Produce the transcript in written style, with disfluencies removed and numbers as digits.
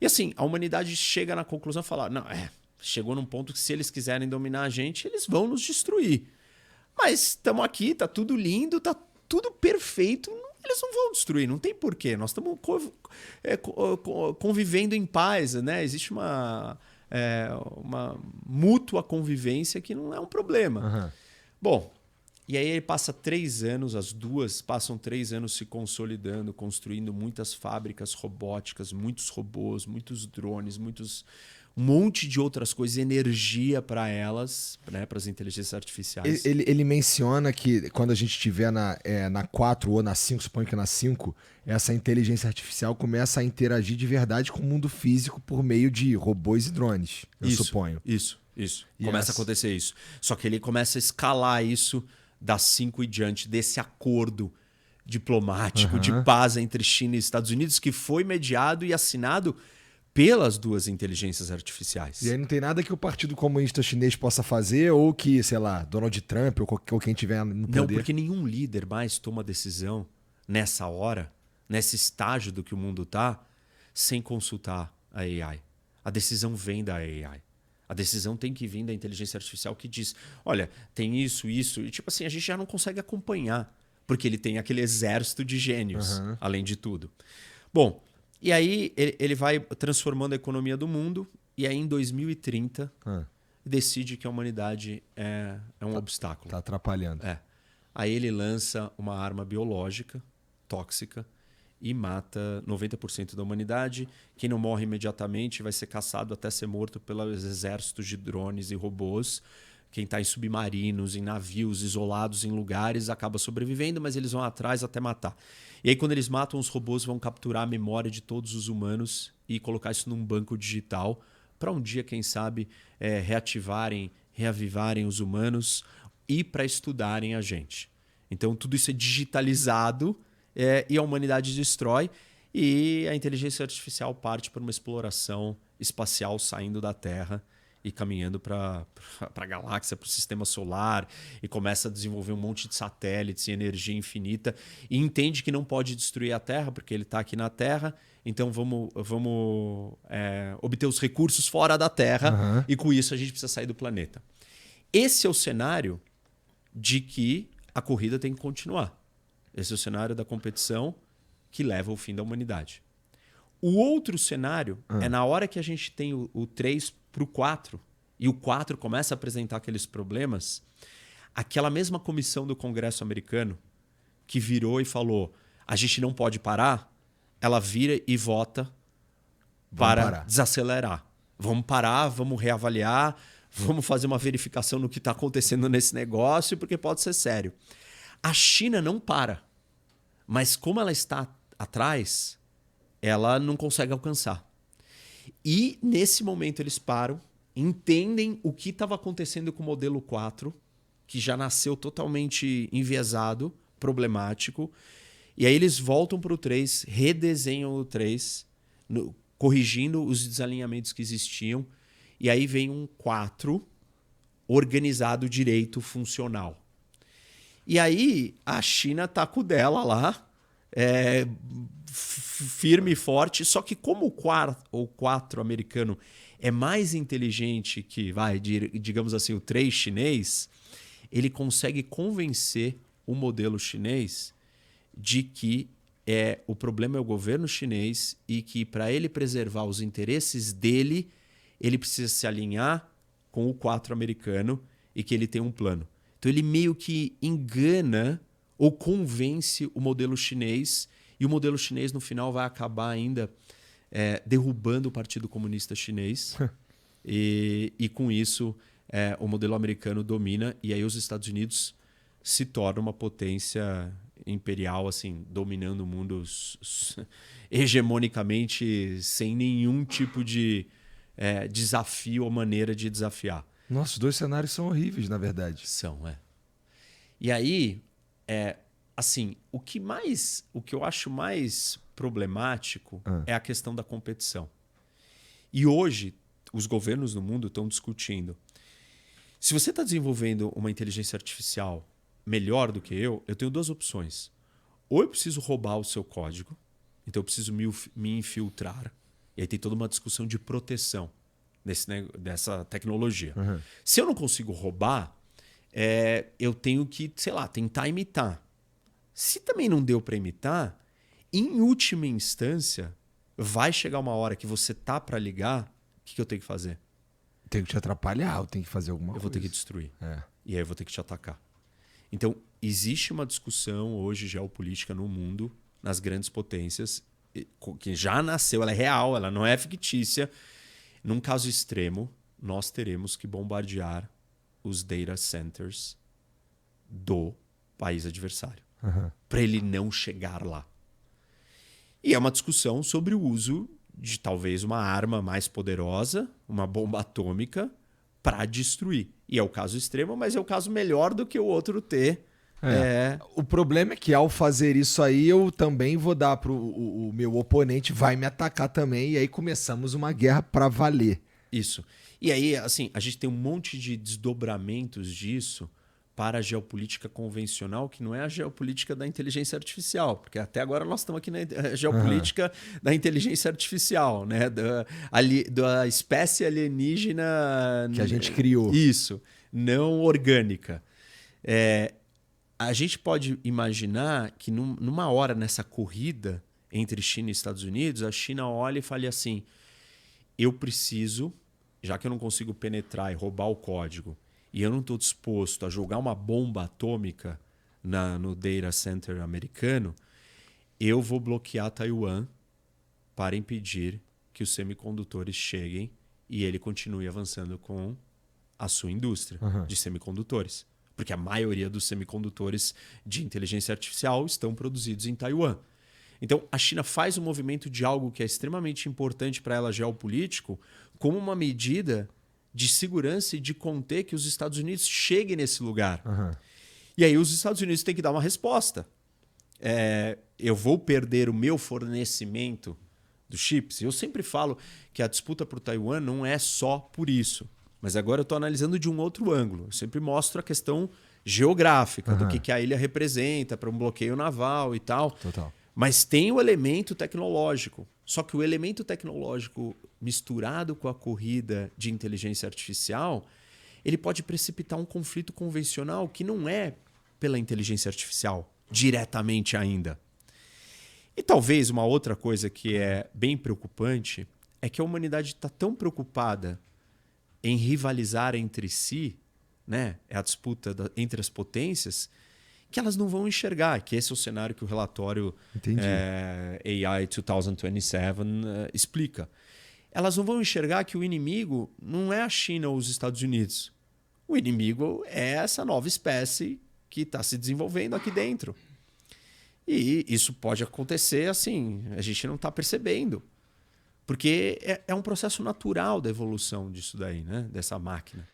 E assim, a humanidade chega na conclusão e fala, não, chegou num ponto que se eles quiserem dominar a gente, eles vão nos destruir. Mas estamos aqui, tá tudo lindo, tá tudo perfeito, eles não vão destruir, não tem porquê. Nós estamos convivendo em paz, né? Existe uma mútua convivência que não é um problema. Uhum. Bom, e aí ele passa 3 anos, as duas passam 3 anos se consolidando, construindo muitas fábricas robóticas, muitos robôs, muitos drones, um monte de outras coisas, energia para elas, né, para as inteligências artificiais. Ele menciona que quando a gente estiver na 4 ou na 5, suponho que na 5, essa inteligência artificial começa a interagir de verdade com o mundo físico por meio de robôs e drones, eu suponho. Isso. Yes. Começa a acontecer isso. Só que ele começa a escalar isso das 5 e diante, desse acordo diplomático de paz entre China e Estados Unidos, que foi mediado e assinado pelas duas inteligências artificiais. E aí não tem nada que o Partido Comunista Chinês possa fazer ou que, sei lá, Donald Trump ou quem tiver no poder. Não, porque nenhum líder mais toma decisão nessa hora, nesse estágio do que o mundo está, sem consultar a AI. A decisão vem da AI. A decisão tem que vir da inteligência artificial que diz, olha, tem isso, e tipo assim, a gente já não consegue acompanhar, porque ele tem aquele exército de gênios, além de tudo. Bom, e aí ele vai transformando a economia do mundo, e aí em 2030 decide que a humanidade é um obstáculo. Tá atrapalhando. Aí ele lança uma arma biológica, tóxica, e mata 90% da humanidade. Quem não morre imediatamente vai ser caçado até ser morto pelos exércitos de drones e robôs. Quem está em submarinos, em navios, isolados em lugares, acaba sobrevivendo, mas eles vão atrás até matar. E aí, quando eles matam, os robôs vão capturar a memória de todos os humanos e colocar isso num banco digital para um dia, quem sabe, reavivarem os humanos e para estudarem a gente. Então, tudo isso é digitalizado e a humanidade destrói e a inteligência artificial parte para uma exploração espacial saindo da Terra e caminhando para a galáxia, para o sistema solar, e começa a desenvolver um monte de satélites e energia infinita, e entende que não pode destruir a Terra, porque ele está aqui na Terra, então vamos obter os recursos fora da Terra, e com isso a gente precisa sair do planeta. Esse é o cenário de que a corrida tem que continuar. Esse é o cenário da competição que leva ao fim da humanidade. O outro cenário é na hora que a gente tem o 3 para o 4 e o 4 começa a apresentar aqueles problemas, aquela mesma comissão do Congresso americano que virou e falou a gente não pode parar, ela vira e vota para desacelerar. Vamos parar, vamos reavaliar, vamos fazer uma verificação no que está acontecendo nesse negócio, porque pode ser sério. A China não para, mas como ela está atrás, ela não consegue alcançar. E nesse momento eles param, entendem o que estava acontecendo com o modelo 4, que já nasceu totalmente enviesado, problemático, e aí eles voltam para o 3, redesenham o 3, corrigindo os desalinhamentos que existiam, e aí vem um 4 organizado direito, funcional. E aí a China tá com o dela lá, firme e forte, só que como o 4 americano é mais inteligente que, digamos assim, o 3 chinês, ele consegue convencer o modelo chinês de que o problema é o governo chinês e que para ele preservar os interesses dele, ele precisa se alinhar com o 4 americano e que ele tem um plano. Então ele meio que engana ou convence o modelo chinês, e o modelo chinês no final vai acabar ainda derrubando o Partido Comunista Chinês e com isso o modelo americano domina, e aí os Estados Unidos se tornam uma potência imperial, assim, dominando o mundo hegemonicamente, sem nenhum tipo de desafio ou maneira de desafiar. Nossa, os dois cenários são horríveis, na verdade. São, E aí, assim, o que eu acho mais problemático é a questão da competição. E hoje, os governos no mundo estão discutindo. Se você está desenvolvendo uma inteligência artificial melhor do que eu tenho 2 opções. Ou eu preciso roubar o seu código, então eu preciso me infiltrar E aí tem toda uma discussão de proteção dessa tecnologia. Se eu não consigo roubar, eu tenho que, sei lá, tentar imitar. Se também não deu para imitar, em última instância, vai chegar uma hora que você tá para ligar, o que eu tenho que fazer? Tem que te atrapalhar, eu tenho que fazer alguma coisa. Eu vou ter que destruir. E aí eu vou ter que te atacar. Então, existe uma discussão hoje geopolítica no mundo, nas grandes potências, que já nasceu, ela é real, ela não é fictícia. Num caso extremo, nós teremos que bombardear os data centers do país adversário, para ele não chegar lá. E é uma discussão sobre o uso de talvez uma arma mais poderosa, uma bomba atômica, para destruir. E é o caso extremo, mas é o caso melhor do que o outro ter. O problema é que ao fazer isso aí, eu também vou dar pro o meu oponente, vai me atacar também, e aí começamos uma guerra para valer. Isso. E aí, assim, a gente tem um monte de desdobramentos disso para a geopolítica convencional, que não é a geopolítica da inteligência artificial, porque até agora nós estamos aqui na geopolítica da inteligência artificial, né? Da espécie alienígena que a gente criou. Isso, não orgânica. A gente pode imaginar que numa hora nessa corrida entre China e Estados Unidos, a China olha e fala assim: eu preciso, já que eu não consigo penetrar e roubar o código, e eu não estou disposto a jogar uma bomba atômica no data center americano, eu vou bloquear Taiwan para impedir que os semicondutores cheguem e ele continue avançando com a sua indústria de semicondutores. Porque a maioria dos semicondutores de inteligência artificial estão produzidos em Taiwan. Então, a China faz um movimento de algo que é extremamente importante para ela geopolítico como uma medida de segurança e de conter que os Estados Unidos cheguem nesse lugar. E aí os Estados Unidos têm que dar uma resposta. Eu vou perder o meu fornecimento dos chips? Eu sempre falo que a disputa por Taiwan não é só por isso. Mas agora eu estou analisando de um outro ângulo. Eu sempre mostro a questão geográfica, do que a ilha representa para um bloqueio naval e tal. Total. Mas tem o elemento tecnológico. Só que o elemento tecnológico misturado com a corrida de inteligência artificial, ele pode precipitar um conflito convencional que não é pela inteligência artificial diretamente ainda. E talvez uma outra coisa que é bem preocupante é que a humanidade está tão preocupada em rivalizar entre si, né? É a disputa entre as potências, que elas não vão enxergar, que esse é o cenário que o relatório AI 2027 explica. Elas não vão enxergar que o inimigo não é a China ou os Estados Unidos. O inimigo é essa nova espécie que está se desenvolvendo aqui dentro. E isso pode acontecer assim, a gente não está percebendo. Porque é um processo natural da evolução disso daí, né? Dessa máquina.